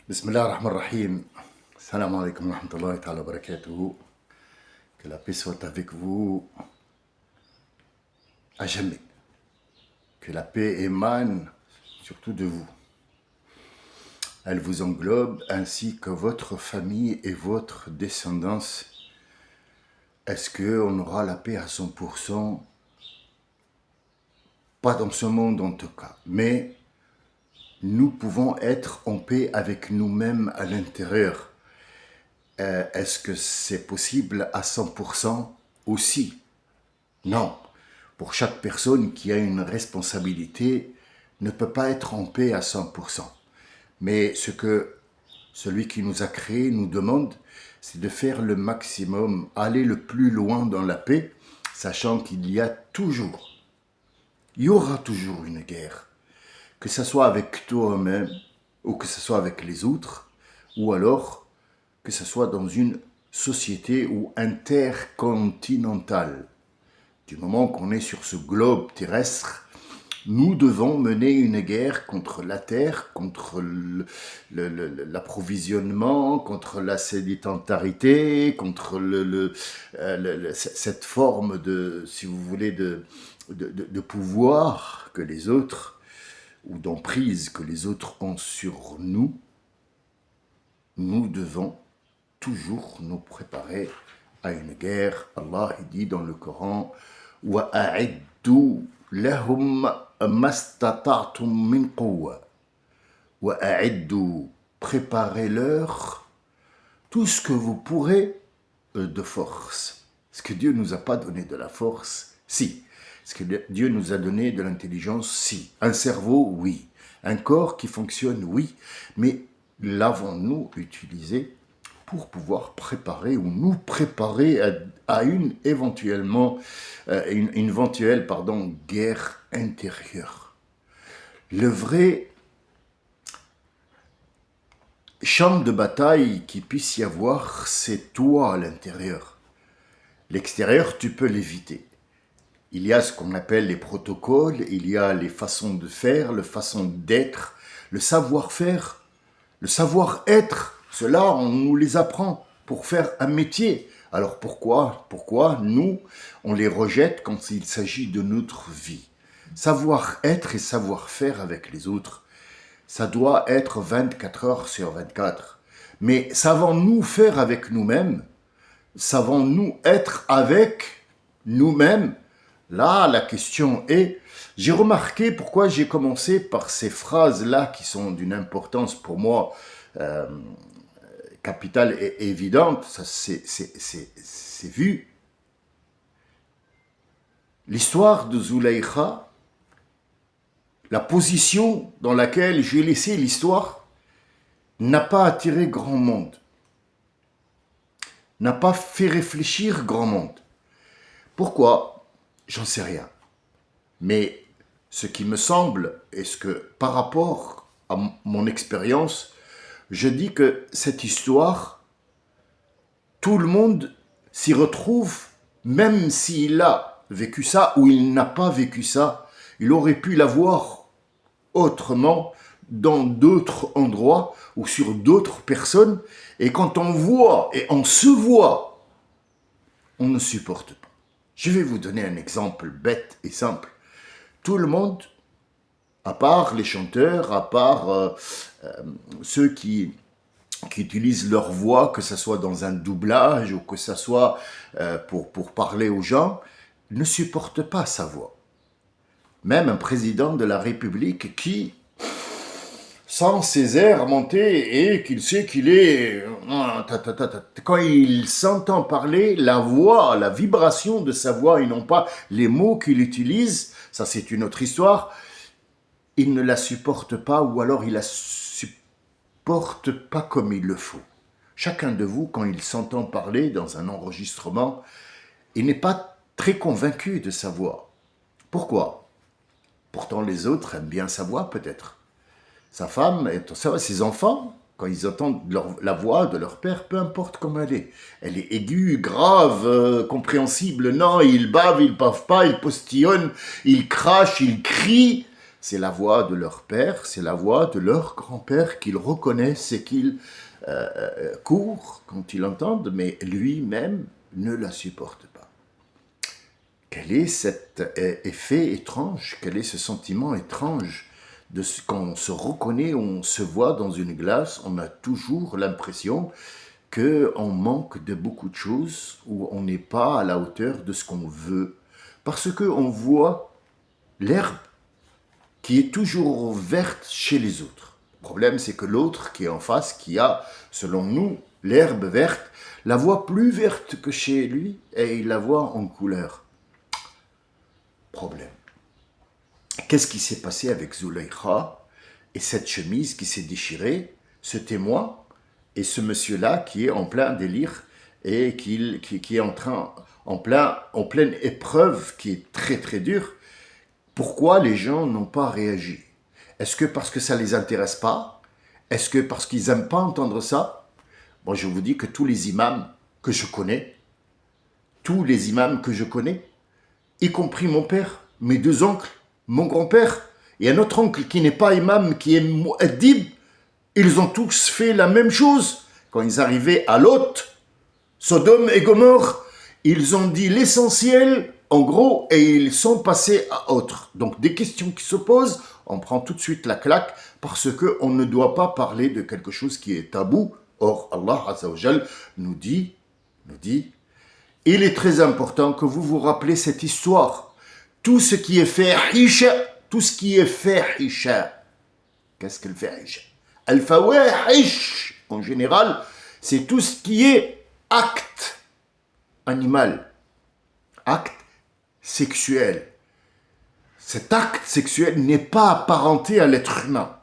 Bismillah ar-Rahman ar-Rahim. Salam alaikum wa rahmatullahi ta'ala wa barakatuhu. Que la paix soit avec vous à jamais. Que la paix émane surtout de vous. Elle vous englobe ainsi que votre famille et votre descendance. Est-ce qu'on aura la paix à 100%? Pas dans ce monde en tout cas. Mais nous pouvons être en paix avec nous-mêmes à l'intérieur. Est-ce que c'est possible à 100% aussi? Non. Pour chaque personne qui a une responsabilité, ne peut pas être en paix à 100%. Mais ce que celui qui nous a créés nous demande, c'est de faire le maximum, aller le plus loin dans la paix, sachant qu'il y aura toujours une guerre. Que ce soit avec toi-même, ou que ce soit avec les autres, ou alors que ce soit dans une société ou intercontinentale. Du moment qu'on est sur ce globe terrestre, nous devons mener une guerre contre la terre, contre l'approvisionnement, contre la sédentarité, contre cette forme de, si vous voulez, de pouvoir que les autres, ou d'emprise que les autres ont sur nous. Nous devons toujours nous préparer à une guerre. Allah dit dans le Coran wa a'iddu lahum mastata'tum min quwwa wa a'iddu, préparez-leur tout ce que vous pourrez de force. Est-ce que Dieu nous a pas donné de la force? Si. Est-ce que Dieu nous a donné de l'intelligence? Si. Un cerveau? Oui. Un corps qui fonctionne? Oui. Mais l'avons-nous utilisé pour pouvoir préparer ou nous préparer à une éventuelle guerre intérieure? Le vrai champ de bataille qu'il puisse y avoir, c'est toi à l'intérieur. L'extérieur, tu peux l'éviter. Il y a ce qu'on appelle les protocoles, il y a les façons de faire, les façons d'être, le savoir-faire, le savoir-être. Cela, on nous les apprend pour faire un métier. Alors pourquoi nous, on les rejette quand il s'agit de notre vie? Savoir-être et savoir-faire avec les autres, ça doit être 24 heures sur 24. Mais savons-nous faire avec nous-mêmes? Savons-nous être avec nous-mêmes? Là, la question est, j'ai remarqué pourquoi j'ai commencé par ces phrases-là qui sont d'une importance pour moi capitale et évidente, ça c'est vu. L'histoire de Zulaïkha, la position dans laquelle j'ai laissé l'histoire, n'a pas attiré grand monde, n'a pas fait réfléchir grand monde. Pourquoi? J'en sais rien. Mais ce qui me semble, est ce que par rapport à mon expérience, je dis que cette histoire, tout le monde s'y retrouve, même s'il a vécu ça ou il n'a pas vécu ça, il aurait pu l'avoir autrement dans d'autres endroits ou sur d'autres personnes. Et quand on voit et on se voit, on ne supporte pas. Je vais vous donner un exemple bête et simple. Tout le monde, à part les chanteurs, à part ceux qui utilisent leur voix, que ce soit dans un doublage ou que ce soit pour parler aux gens, ne supporte pas sa voix. Même un président de la République qui, sans ses airs montés et qu'il sait qu'il est... Quand il s'entend parler, la voix, la vibration de sa voix et non pas les mots qu'il utilise, ça c'est une autre histoire, il ne la supporte pas ou alors il la supporte pas comme il le faut. Chacun de vous, quand il s'entend parler dans un enregistrement, il n'est pas très convaincu de sa voix. Pourquoi? Pourtant les autres aiment bien sa voix peut-être. Sa femme, ses enfants, quand ils entendent la voix de leur père, peu importe comment elle est aiguë, grave, compréhensible, non, il bave pas, il postillonne, il crache, il crie, c'est la voix de leur père, c'est la voix de leur grand-père qu'ils reconnaissent et qu'ils courent quand ils l'entendent, mais lui-même ne la supporte pas. Quel est cet effet étrange, quel est ce sentiment étrange de ce qu'on se reconnaît, on se voit dans une glace, on a toujours l'impression qu'on manque de beaucoup de choses, ou on n'est pas à la hauteur de ce qu'on veut, parce qu'on voit l'herbe qui est toujours verte chez les autres. Le problème, c'est que l'autre qui est en face, qui a, selon nous, l'herbe verte, la voit plus verte que chez lui, et il la voit en couleur. Problème. Qu'est-ce qui s'est passé avec Zulaykha et cette chemise qui s'est déchirée, ce témoin et ce monsieur-là qui est en plein délire et qui est en pleine épreuve qui est très très dure? Pourquoi les gens n'ont pas réagi? Est-ce que parce que ça ne les intéresse pas? Est-ce que parce qu'ils n'aiment pas entendre ça? Moi, je vous dis que tous les imams que je connais, y compris mon père, mes deux oncles, mon grand-père et un autre oncle qui n'est pas imam, qui est mu'addib, ils ont tous fait la même chose. Quand ils arrivaient à Lot, Sodome et Gomorrhe, ils ont dit l'essentiel, en gros, et ils sont passés à autre. Donc des questions qui se posent, on prend tout de suite la claque parce qu'on ne doit pas parler de quelque chose qui est tabou. Or, Allah Azza wa Jal nous dit, il est très important que vous vous rappelez cette histoire. Tout ce qui est fahisha, qu'est-ce que le fahisha? Al-fawahish, en général, c'est tout ce qui est acte animal, acte sexuel. Cet acte sexuel n'est pas apparenté à l'être humain.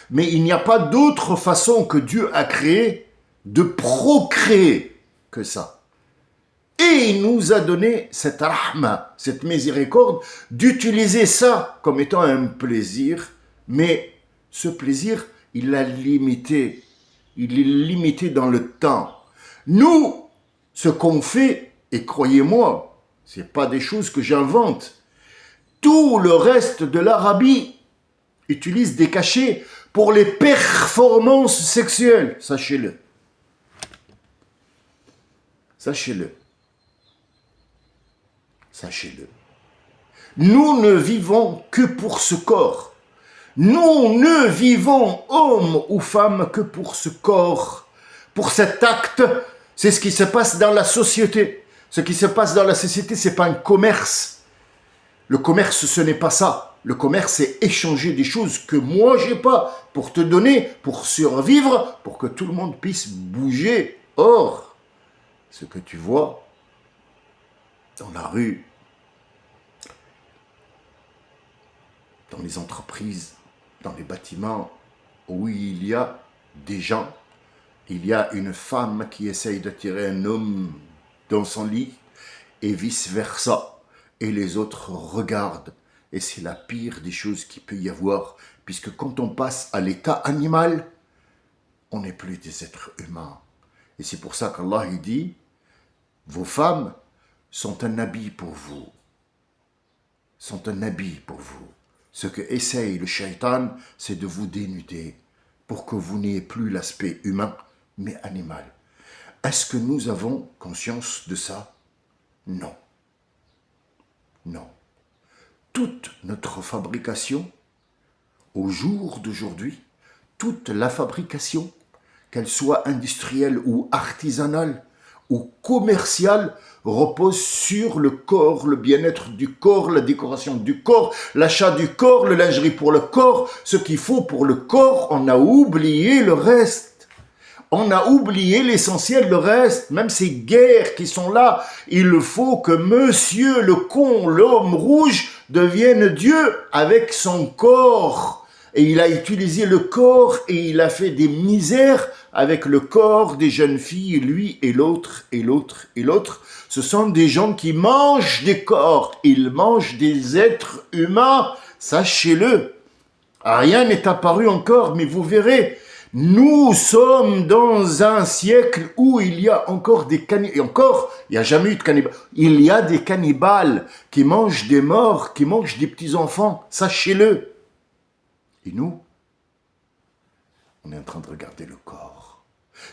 Mais il n'y a pas d'autre façon que Dieu a créé de procréer que ça. Et il nous a donné cette rahma, cette miséricorde, d'utiliser ça comme étant un plaisir. Mais ce plaisir, il l'a limité. Il est limité dans le temps. Nous, ce qu'on fait, et croyez-moi, ce n'est pas des choses que j'invente. Tout le reste de l'Arabie utilise des cachets pour les performances sexuelles. Sachez-le. Nous ne vivons que pour ce corps. Nous ne vivons, homme ou femme, que pour ce corps. Pour cet acte, c'est ce qui se passe dans la société. Ce qui se passe dans la société, ce n'est pas un commerce. Le commerce, ce n'est pas ça. Le commerce, c'est échanger des choses que moi, j'ai pas, pour te donner, pour survivre, pour que tout le monde puisse bouger. Or, ce que tu vois dans la rue, dans les entreprises, dans les bâtiments, où il y a des gens, il y a une femme qui essaye d'attirer un homme dans son lit, et vice-versa. Et les autres regardent. Et c'est la pire des choses qu'il peut y avoir, puisque quand on passe à l'état animal, on n'est plus des êtres humains. Et c'est pour ça qu'Allah il dit, vos femmes sont un habit pour vous. Ce que essaye le shaitan, c'est de vous dénuder pour que vous n'ayez plus l'aspect humain, mais animal. Est-ce que nous avons conscience de ça? Non. Toute notre fabrication, au jour d'aujourd'hui, toute la fabrication, qu'elle soit industrielle ou artisanale ou commerciale, repose sur le corps, le bien-être du corps, la décoration du corps, l'achat du corps, le lingerie pour le corps, ce qu'il faut pour le corps. On a oublié le reste. On a oublié l'essentiel, le reste, même ces guerres qui sont là. Il faut que monsieur le con, l'homme rouge, devienne Dieu avec son corps. Et il a utilisé le corps et il a fait des misères avec le corps des jeunes filles, lui et l'autre, et l'autre, et l'autre. Ce sont des gens qui mangent des corps. Ils mangent des êtres humains, sachez-le. Rien n'est apparu encore, mais vous verrez. Nous sommes dans un siècle où il y a encore des cannibales. Et encore, il n'y a jamais eu de cannibales. Il y a des cannibales qui mangent des morts, qui mangent des petits-enfants. Sachez-le. Et nous, on est en train de regarder le corps.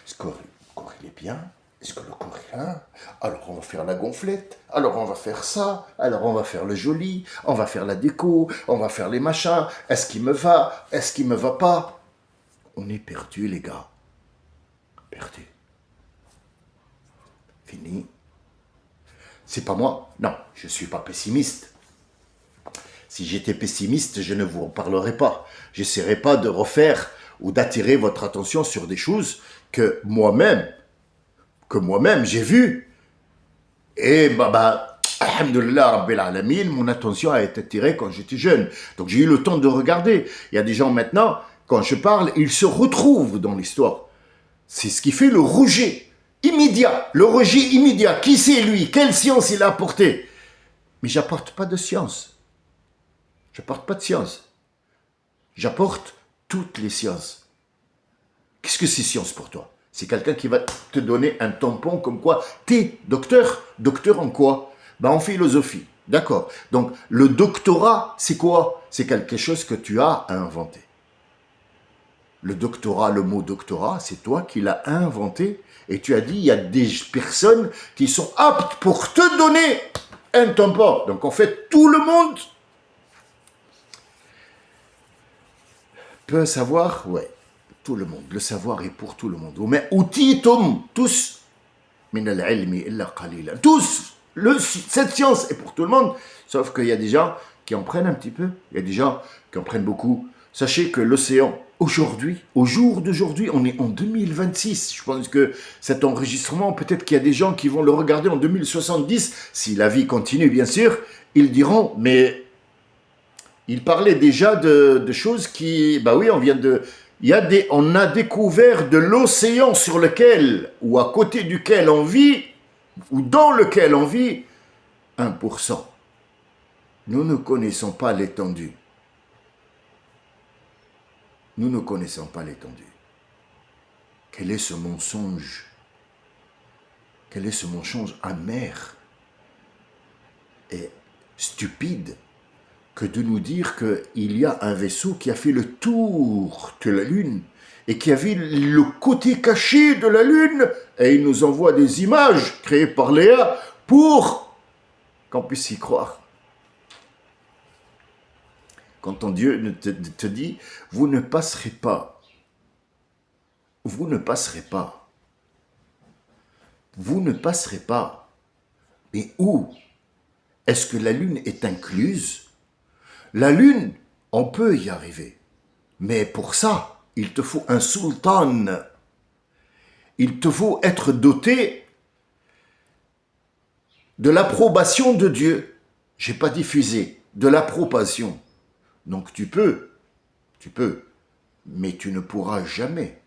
Est-ce que le corps, il est bien? Est-ce que le corps est là? Alors on va faire la gonflette, alors on va faire ça, alors on va faire le joli, on va faire la déco, on va faire les machins. Est-ce qu'il me va? Est-ce qu'il me va pas? On est perdu, les gars. Perdu. Fini. C'est pas moi. Non, je suis pas pessimiste. Si j'étais pessimiste, je ne vous en parlerais pas. J'essaierais pas de refaire ou d'attirer votre attention sur des choses que moi-même j'ai vues. Et alhamdoulilah Rabbil Alamin, mon attention a été attirée quand j'étais jeune. Donc j'ai eu le temps de regarder. Il y a des gens maintenant, quand je parle, ils se retrouvent dans l'histoire. C'est ce qui fait le rejet immédiat. Le rejet immédiat. Qui c'est lui? Quelle science il a apporté? Mais j'apporte pas de science. J'apporte pas de science. J'apporte toutes les sciences. Qu'est-ce que c'est science pour toi? C'est quelqu'un qui va te donner un tampon comme quoi t'es docteur. Docteur en quoi? En philosophie. D'accord. Donc, le doctorat, c'est quoi? C'est quelque chose que tu as inventé. Le doctorat, le mot doctorat, c'est toi qui l'as inventé et tu as dit, il y a des personnes qui sont aptes pour te donner un tampon. Donc, en fait, tout le monde peut savoir, ouais, tout le monde. Le savoir est pour tout le monde. Mais utitum, tous, min al-ilmi illa qalila. Tous, cette science est pour tout le monde, sauf qu'il y a des gens qui en prennent un petit peu, il y a des gens qui en prennent beaucoup. Sachez que l'océan, aujourd'hui, au jour d'aujourd'hui, on est en 2026. Je pense que cet enregistrement, peut-être qu'il y a des gens qui vont le regarder en 2070, si la vie continue, bien sûr, ils diront, mais il parlait déjà de choses qui, oui, on a découvert de l'océan sur lequel, ou à côté duquel on vit, ou dans lequel on vit, 1%. Nous ne connaissons pas l'étendue. Nous ne connaissons pas l'étendue. Quel est ce mensonge? Quel est ce mensonge amer et stupide que de nous dire qu'il y a un vaisseau qui a fait le tour de la Lune et qui a vu le côté caché de la Lune et il nous envoie des images créées par Léa pour qu'on puisse y croire. Quand ton Dieu te dit, vous ne passerez pas, vous ne passerez pas, vous ne passerez pas. Mais où? Est-ce que la Lune est incluse? La Lune, on peut y arriver. Mais pour ça, il te faut un sultan. Il te faut être doté de l'approbation de Dieu. Je n'ai pas diffusé, de l'approbation. Donc tu peux, mais tu ne pourras jamais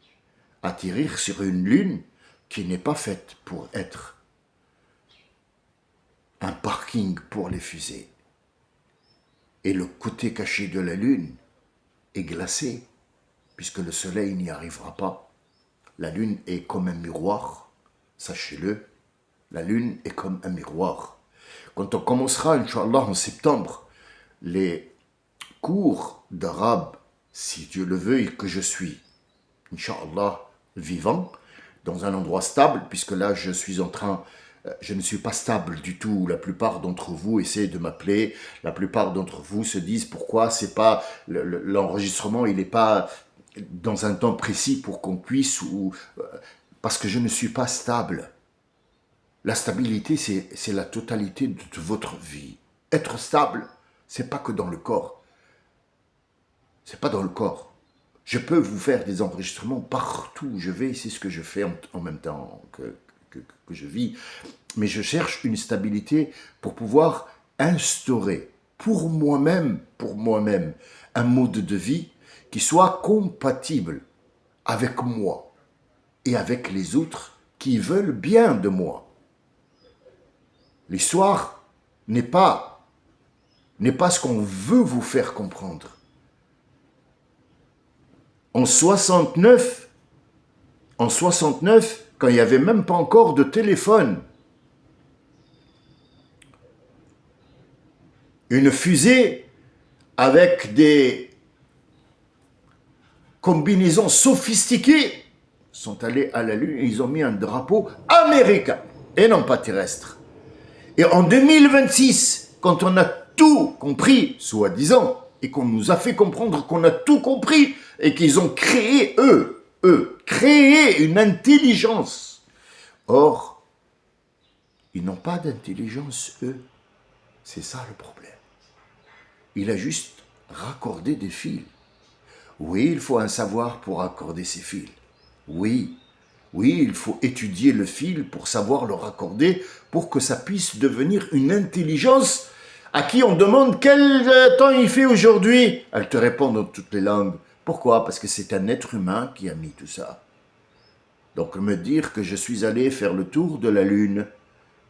atterrir sur une lune qui n'est pas faite pour être un parking pour les fusées. Et le côté caché de la lune est glacé, puisque le soleil n'y arrivera pas. La lune est comme un miroir, sachez-le, la lune est comme un miroir. Quand on commencera, Inch'Allah, en septembre, les cours d'arabe, si Dieu le veut et que je suis, Inch'Allah, vivant, dans un endroit stable, puisque là, je ne suis pas stable du tout. La plupart d'entre vous essaient de m'appeler, la plupart d'entre vous se disent pourquoi c'est pas l'enregistrement, il n'est pas dans un temps précis pour qu'on puisse, parce que je ne suis pas stable. La stabilité, c'est la totalité de votre vie. Être stable, c'est pas que dans le corps. C'est pas dans le corps. Je peux vous faire des enregistrements partout où je vais, c'est ce que je fais en même temps que je vis. Mais je cherche une stabilité pour pouvoir instaurer pour moi-même, un mode de vie qui soit compatible avec moi et avec les autres qui veulent bien de moi. L'histoire n'est pas ce qu'on veut vous faire comprendre. En 69, quand il n'y avait même pas encore de téléphone, une fusée avec des combinaison sophistiquée, sont allés à la Lune et ils ont mis un drapeau américain et non pas terrestre. Et en 2026, quand on a tout compris, soi-disant, et qu'on nous a fait comprendre qu'on a tout compris, et qu'ils ont créé, créé une intelligence. Or, ils n'ont pas d'intelligence, eux. C'est ça le problème. Il a juste raccordé des fils. Oui, il faut un savoir pour raccorder ces fils. Oui, il faut étudier le fil pour savoir le raccorder, pour que ça puisse devenir une intelligence à qui on demande quel temps il fait aujourd'hui. Elle te répond dans toutes les langues. Pourquoi? Parce que c'est un être humain qui a mis tout ça. Donc me dire que je suis allé faire le tour de la Lune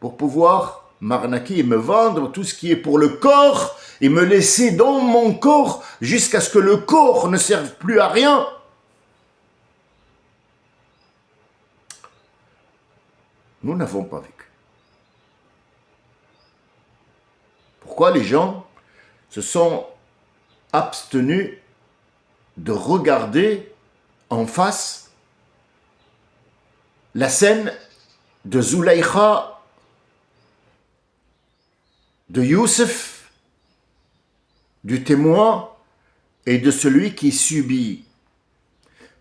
pour pouvoir m'arnaquer et me vendre tout ce qui est pour le corps et me laisser dans mon corps jusqu'à ce que le corps ne serve plus à rien. Nous n'avons pas vécu. Pourquoi les gens se sont abstenus de regarder en face la scène de Zulaïkha, de Youssef, du témoin et de celui qui subit,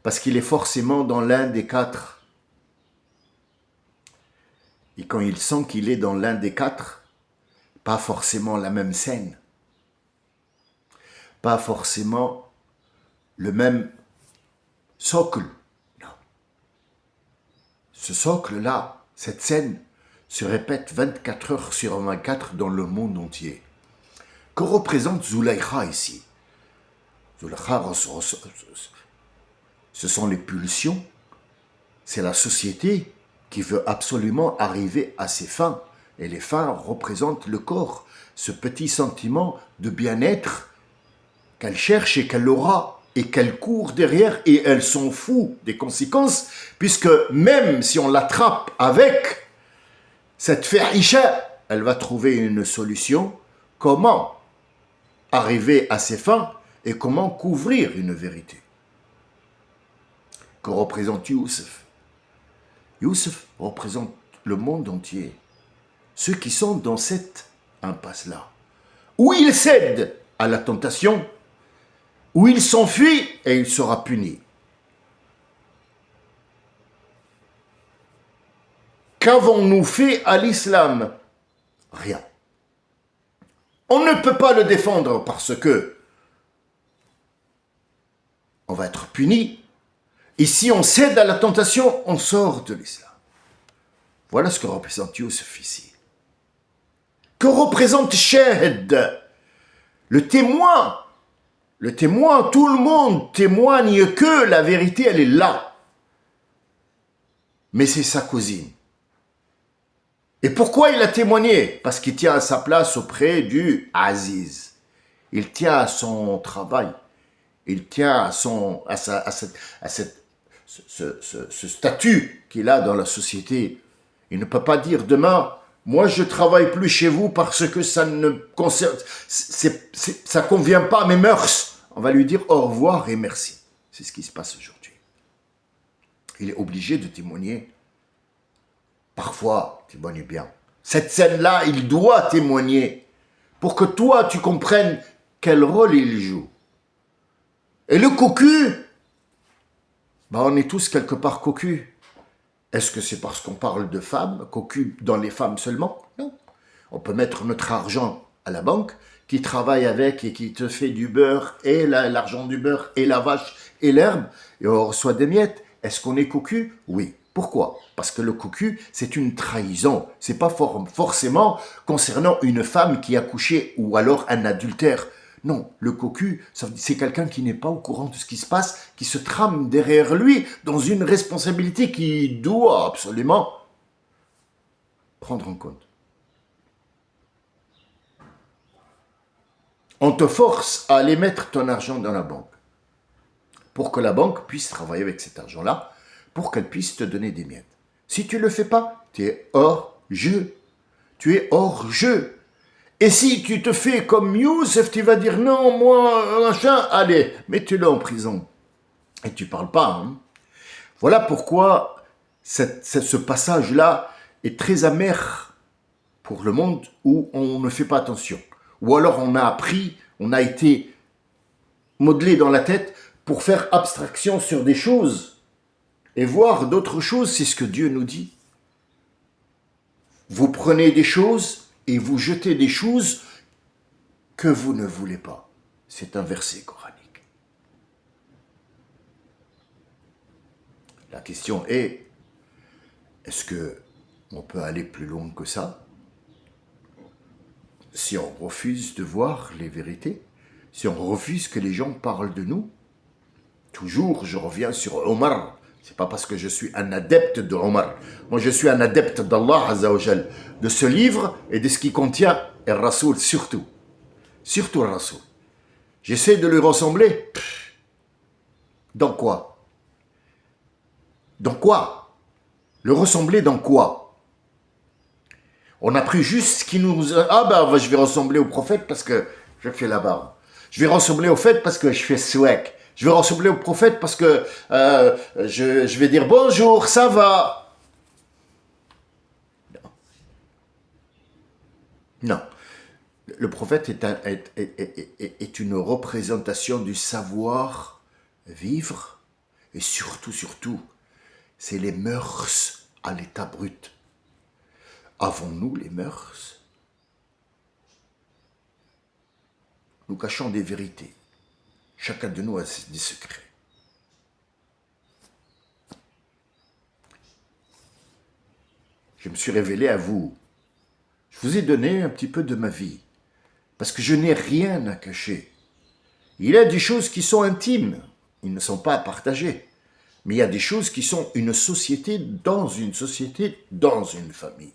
parce qu'il est forcément dans l'un des quatre. Et quand il sent qu'il est dans l'un des quatre, pas forcément la même scène, pas forcément le même socle. Non. Ce socle-là, cette scène, se répète 24 heures sur 24 dans le monde entier. Que représente Zulaïkha ici? Zulaïkha, ce sont les pulsions, c'est la société qui veut absolument arriver à ses fins. Et les fins représentent le corps, ce petit sentiment de bien-être qu'elle cherche et qu'elle aura, et qu'elle court derrière, et elle s'en fout des conséquences, puisque même si on l'attrape avec cette fahisha, elle va trouver une solution. Comment arriver à ses fins et comment couvrir une vérité. Que représente Youssef? Youssef représente le monde entier. Ceux qui sont dans cette impasse-là, où il cède à la tentation, où il s'enfuit et il sera puni. Qu'avons-nous fait à l'islam? Rien. On ne peut pas le défendre parce que on va être puni. Et si on cède à la tentation, on sort de l'islam. Voilà ce que représente Youssef ici. Que représente Shahid? Le témoin. Le témoin, tout le monde témoigne que la vérité, elle est là. Mais c'est sa cousine. Et pourquoi il a témoigné? Parce qu'il tient à sa place auprès du Aziz. Il tient à son travail. Il tient à ce statut qu'il a dans la société. Il ne peut pas dire demain, moi je ne travaille plus chez vous parce que ça ne concerne, ça convient pas à mes mœurs. On va lui dire au revoir et merci. C'est ce qui se passe aujourd'hui. Il est obligé de témoigner. Parfois, témoigne bien. Cette scène-là, il doit témoigner pour que toi, tu comprennes quel rôle il joue. Et le cocu, on est tous quelque part cocus. Est-ce que c'est parce qu'on parle de femmes, cocu dans les femmes seulement? Non. On peut mettre notre argent à la banque, qui travaille avec et qui te fait du beurre, et l'argent du beurre, et la vache, et l'herbe, et on reçoit des miettes. Est-ce qu'on est cocu? Oui. Pourquoi? Parce que le cocu, c'est une trahison. C'est pas forcément concernant une femme qui a couché ou alors un adultère. Non, le cocu, c'est quelqu'un qui n'est pas au courant de ce qui se passe, qui se trame derrière lui dans une responsabilité qu'il doit absolument prendre en compte. On te force à aller mettre ton argent dans la banque pour que la banque puisse travailler avec cet argent-là, pour qu'elle puisse te donner des miettes. Si tu ne le fais pas, tu es hors jeu. Tu es hors jeu. Et si tu te fais comme Youssef, tu vas dire non, moi, machin, allez, mets-le en prison. et tu parles pas. Hein. Voilà pourquoi ce passage-là est très amer pour le monde où on ne fait pas attention. Ou alors on a appris, on a été modelé dans la tête pour faire abstraction sur des choses et voir d'autres choses, c'est ce que Dieu nous dit. Vous prenez des choses et vous jetez des choses que vous ne voulez pas. C'est un verset coranique. La question est-ce qu'on peut aller plus loin que ça? Si on refuse de voir les vérités, si on refuse que les gens parlent de nous, toujours je reviens sur Omar. C'est pas parce que je suis un adepte de Omar. Moi je suis un adepte d'Allah Azza wa Jal, de ce livre et de ce qui contient et Rasoul surtout. Surtout le Rasoul. J'essaie de lui ressembler. Dans quoi? Dans quoi? Le ressembler dans quoi? On a pris juste ce qui nous... je vais ressembler au prophète parce que je fais la barbe. Je vais ressembler au fait parce que je fais swag. Je vais ressembler au prophète parce que je vais dire bonjour, ça va. Non. Non. Le prophète est une représentation du savoir vivre et surtout, c'est les mœurs à l'état brut. Avons-nous les mœurs? Nous cachons des vérités. Chacun de nous a des secrets. Je me suis révélé à vous. Je vous ai donné un petit peu de ma vie. Parce que je n'ai rien à cacher. Il y a des choses qui sont intimes. Ils ne sont pas à partager. Mais il y a des choses qui sont une société, dans une famille.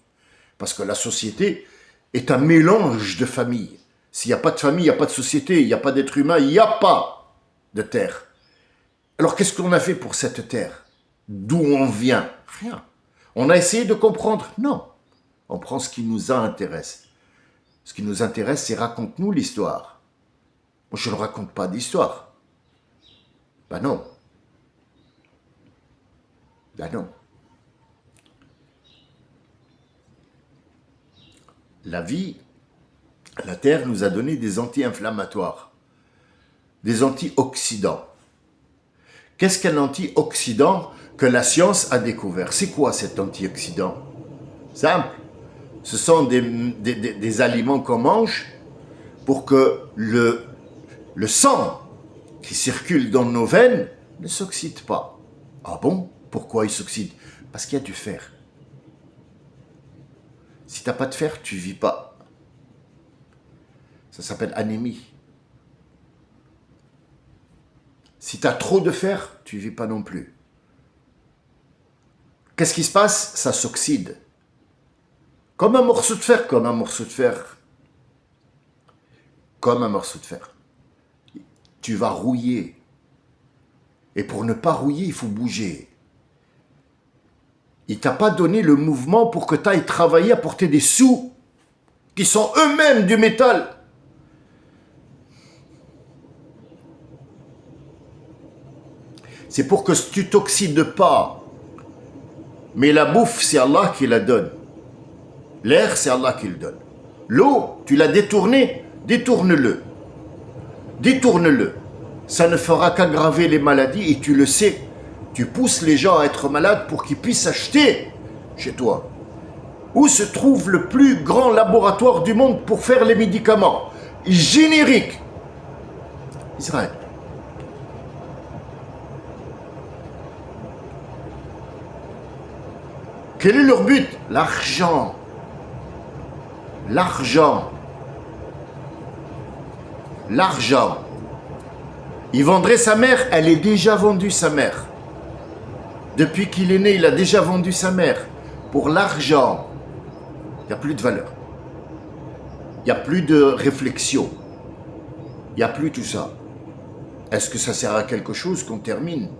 Parce que la société est un mélange de familles. S'il n'y a pas de famille, il n'y a pas de société, il n'y a pas d'être humain, il n'y a pas de terre. Alors qu'est-ce qu'on a fait pour cette terre? D'où on vient? Rien. On a essayé de comprendre? Non. On prend ce qui nous intéresse. Ce qui nous intéresse, c'est raconte-nous l'histoire. Moi, je ne raconte pas d'histoire. Ben non. Ben non. La vie, la Terre nous a donné des anti-inflammatoires, des antioxydants. Qu'est-ce qu'un antioxydant que la science a découvert? C'est quoi cet antioxydant? Simple. Ce sont des aliments qu'on mange pour que le sang qui circule dans nos veines ne s'oxyde pas. Ah bon? Pourquoi il s'oxyde? Parce qu'il y a du fer. Si tu n'as pas de fer, tu ne vis pas. Ça s'appelle anémie. Si tu as trop de fer, tu ne vis pas non plus. Qu'est-ce qui se passe? Ça s'oxyde. Comme un morceau de fer, comme un morceau de fer. Comme un morceau de fer. Tu vas rouiller. Et pour ne pas rouiller, il faut bouger. Il ne t'a pas donné le mouvement pour que tu ailles travailler, apporter des sous qui sont eux-mêmes du métal. C'est pour que tu t'oxydes pas. Mais la bouffe, c'est Allah qui la donne. L'air, c'est Allah qui le donne. L'eau, tu l'as détournée, détourne-le. Détourne-le. Ça ne fera qu'aggraver les maladies et tu le sais. Tu pousses les gens à être malades pour qu'ils puissent acheter chez toi. Où se trouve le plus grand laboratoire du monde pour faire les médicaments génériques? Israël. Quel est leur but? L'argent. L'argent. L'argent. Il vendrait sa mère, elle est déjà vendue sa mère. Depuis qu'il est né, il a déjà vendu sa mère. Pour l'argent. Il n'y a plus de valeur. Il n'y a plus de réflexion. Il n'y a plus tout ça. Est-ce que ça sert à quelque chose qu'on termine?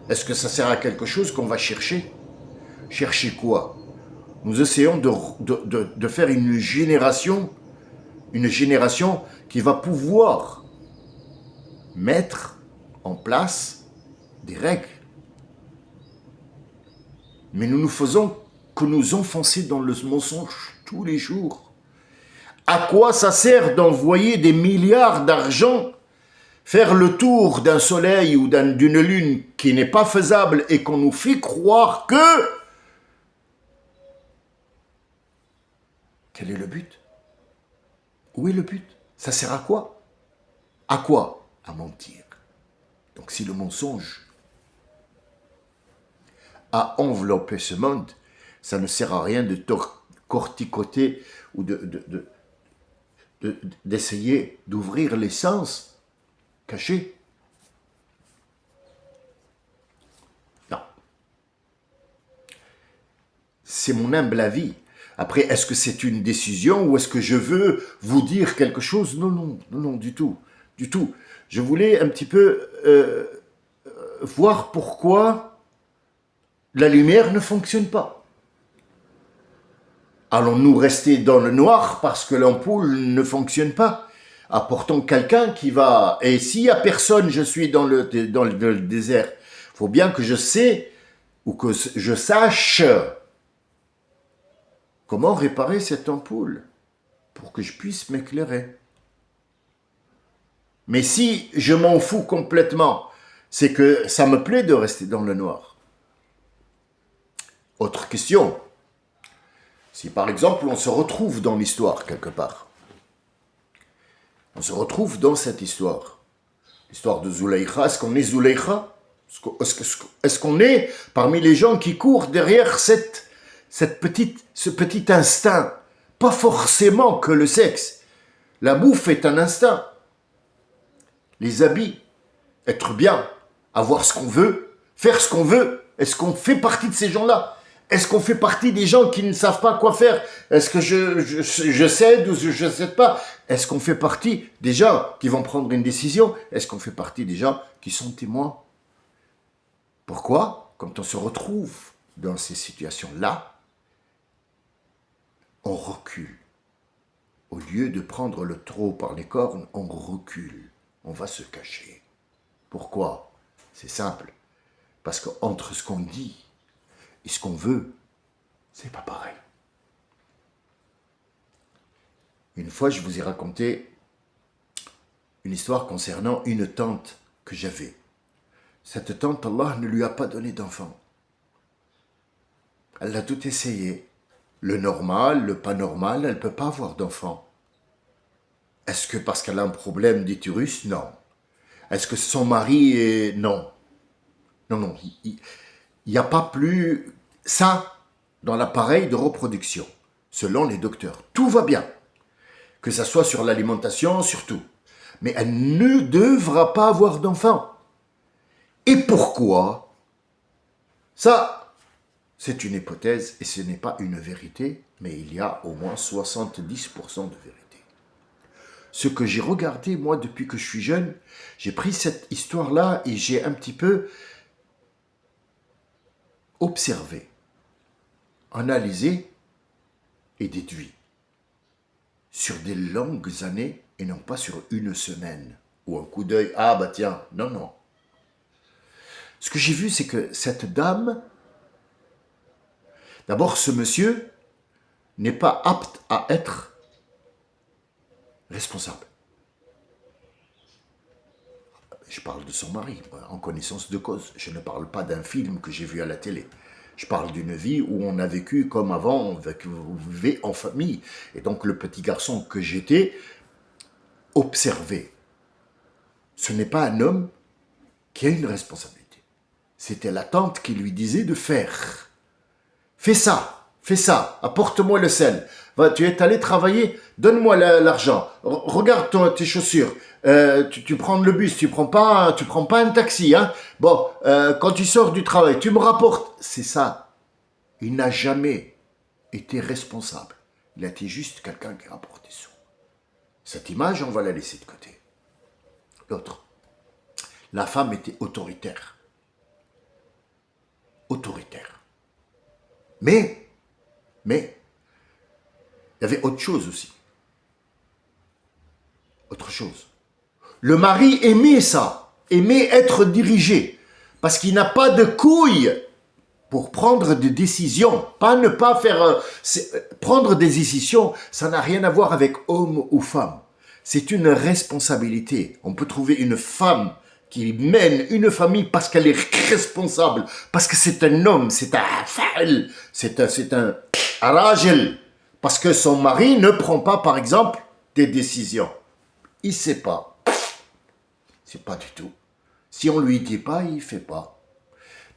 Est-ce que ça sert à quelque chose qu'on va chercher? Chercher quoi? Nous essayons de faire une génération qui va pouvoir mettre en place des règles. Mais nous ne faisons que nous enfoncer dans le mensonge tous les jours. À quoi ça sert d'envoyer des milliards d'argent faire le tour d'un soleil ou d'une lune qui n'est pas faisable et qu'on nous fait croire que... Quel est le but? Où est le but? Ça sert à quoi? À quoi? À mentir. Donc si le mensonge a enveloppé ce monde, ça ne sert à rien de corticoter ou d'essayer d'ouvrir les sens cachés. Non. C'est mon humble avis. Après, est-ce que c'est une décision ou est-ce que je veux vous dire quelque chose? Non, non, non, non, du tout. Du tout. Je voulais un petit peu voir pourquoi la lumière ne fonctionne pas. Allons-nous rester dans le noir parce que l'ampoule ne fonctionne pas? Apportons quelqu'un qui va... Et s'il n'y a personne, je suis dans le désert. Il faut bien que je sais ou que je sache comment réparer cette ampoule pour que je puisse m'éclairer. Mais si je m'en fous complètement, c'est que ça me plaît de rester dans le noir. Autre question. Si par exemple on se retrouve dans l'histoire quelque part, on se retrouve dans cette histoire, l'histoire de Zulaïcha, est-ce qu'on est Zulaïcha? Est-ce qu'on est parmi les gens qui courent derrière ce petit instinct? Pas forcément que le sexe. La bouffe est un instinct. Les habits, être bien, avoir ce qu'on veut, faire ce qu'on veut. Est-ce qu'on fait partie de ces gens-là? Est-ce qu'on fait partie des gens qui ne savent pas quoi faire? Est-ce que je cède ou je ne cède pas? Est-ce qu'on fait partie des gens qui vont prendre une décision? Est-ce qu'on fait partie des gens qui sont témoins? Pourquoi? Quand on se retrouve dans ces situations-là, on recule. Au lieu de prendre le taureau par les cornes, on recule. On va se cacher. Pourquoi? C'est simple. Parce qu'entre ce qu'on dit et ce qu'on veut, c'est pas pareil. Une fois, je vous ai raconté une histoire concernant une tante que j'avais. Cette tante, Allah ne lui a pas donné d'enfant. Elle a tout essayé. Le normal, le pas normal, elle ne peut pas avoir d'enfant. Est-ce que parce qu'elle a un problème d'utérus? Non. Est-ce que son mari est... Non. Non, non. Il n'y a pas plus ça dans l'appareil de reproduction, selon les docteurs. Tout va bien. Que ça soit sur l'alimentation, surtout. Mais elle ne devra pas avoir d'enfant. Et pourquoi? Ça, c'est une hypothèse et ce n'est pas une vérité, mais il y a au moins 70% de vérité. Ce que j'ai regardé, moi, depuis que je suis jeune, j'ai pris cette histoire-là et j'ai un petit peu observé, analysé et déduit sur des longues années et non pas sur une semaine ou un coup d'œil. Ah bah tiens, non, non. Ce que j'ai vu, c'est que cette dame, d'abord ce monsieur n'est pas apte à être responsable. Je parle de son mari, en connaissance de cause. Je ne parle pas d'un film que j'ai vu à la télé. Je parle d'une vie où on a vécu comme avant, vous vivez en famille. Et donc le petit garçon que j'étais, observé. Ce n'est pas un homme qui a une responsabilité. C'était la tante qui lui disait de faire. Fais ça, apporte-moi le sel. Va, tu es allé travailler, donne-moi l'argent. Regarde tes chaussures. Tu prends le bus, tu prends pas un taxi. Hein. Bon, quand tu sors du travail, tu me rapportes. C'est ça. Il n'a jamais été responsable. Il a été juste quelqu'un qui rapporte des sous. Cette image, on va la laisser de côté. L'autre. La femme était autoritaire. Autoritaire. Mais, il y avait autre chose aussi. Autre chose. Le mari aimait ça, aimait être dirigé. Parce qu'il n'a pas de couilles pour prendre des décisions. Pas ne pas faire... prendre des décisions, ça n'a rien à voir avec homme ou femme. C'est une responsabilité. On peut trouver une femme qui mène une famille parce qu'elle est responsable, parce que c'est un homme, c'est un fa'al, c'est un rajel, parce que son mari ne prend pas, par exemple, des décisions. Il ne sait pas. C'est pas du tout. Si on lui dit pas, il fait pas.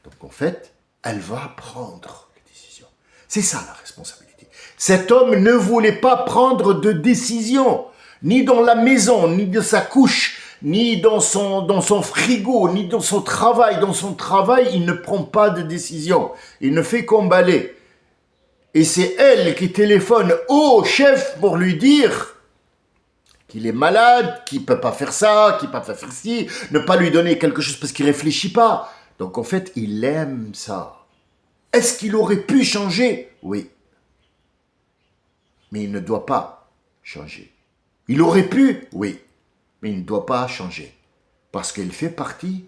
Donc en fait, elle va prendre les décisions. C'est ça la responsabilité. Cet homme ne voulait pas prendre de décision, ni dans la maison, ni de sa couche, ni dans son frigo, ni dans son travail. Dans son travail, il ne prend pas de décision. Il ne fait qu'emballer. Et c'est elle qui téléphone au chef pour lui dire qu'il est malade, qu'il ne peut pas faire ça, qu'il ne peut pas faire ci, ne pas lui donner quelque chose parce qu'il ne réfléchit pas. Donc en fait, il aime ça. Est-ce qu'il aurait pu changer? Oui. Mais il ne doit pas changer. Il aurait pu? Oui. Mais il ne doit pas changer. Parce qu'il fait partie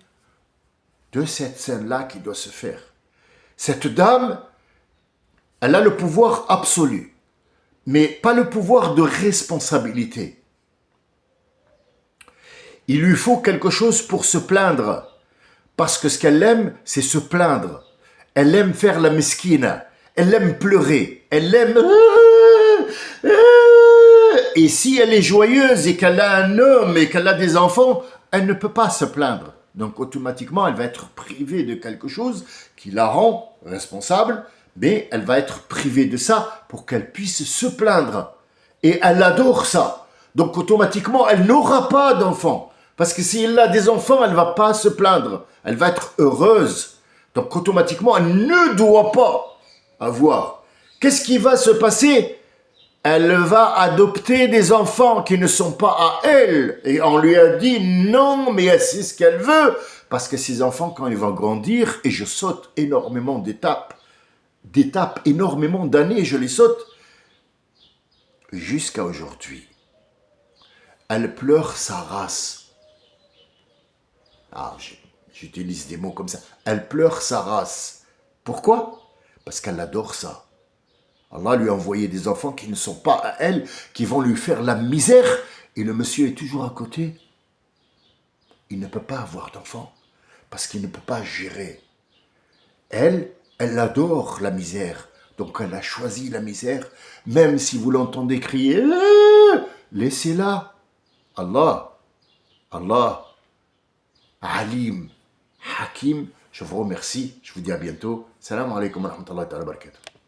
de cette scène-là qui doit se faire. Cette dame, elle a le pouvoir absolu, mais pas le pouvoir de responsabilité. Il lui faut quelque chose pour se plaindre. Parce que ce qu'elle aime, c'est se plaindre. Elle aime faire la mesquine. Elle aime pleurer. Elle aime... Et si elle est joyeuse et qu'elle a un homme et qu'elle a des enfants, elle ne peut pas se plaindre. Donc automatiquement, elle va être privée de quelque chose qui la rend responsable, mais elle va être privée de ça pour qu'elle puisse se plaindre. Et elle adore ça. Donc automatiquement, elle n'aura pas d'enfants. Parce que si elle a des enfants, elle ne va pas se plaindre. Elle va être heureuse. Donc automatiquement, elle ne doit pas avoir. Qu'est-ce qui va se passer? Elle va adopter des enfants qui ne sont pas à elle. Et on lui a dit non, mais elle sait ce qu'elle veut. Parce que ces enfants, quand ils vont grandir, et je saute énormément d'étapes, énormément d'années, je les saute, jusqu'à aujourd'hui. Elle pleure sa race. Ah, j'utilise des mots comme ça. Elle pleure sa race. Pourquoi? Parce qu'elle adore ça. Allah lui a envoyé des enfants qui ne sont pas à elle, qui vont lui faire la misère. Et le monsieur est toujours à côté. Il ne peut pas avoir d'enfants parce qu'il ne peut pas gérer. Elle adore la misère. Donc elle a choisi la misère. Même si vous l'entendez crier, laissez-la. Allah, Alim, Hakim, je vous remercie. Je vous dis à bientôt. Salam alaikum wa rahmatullahi wa barakatuh.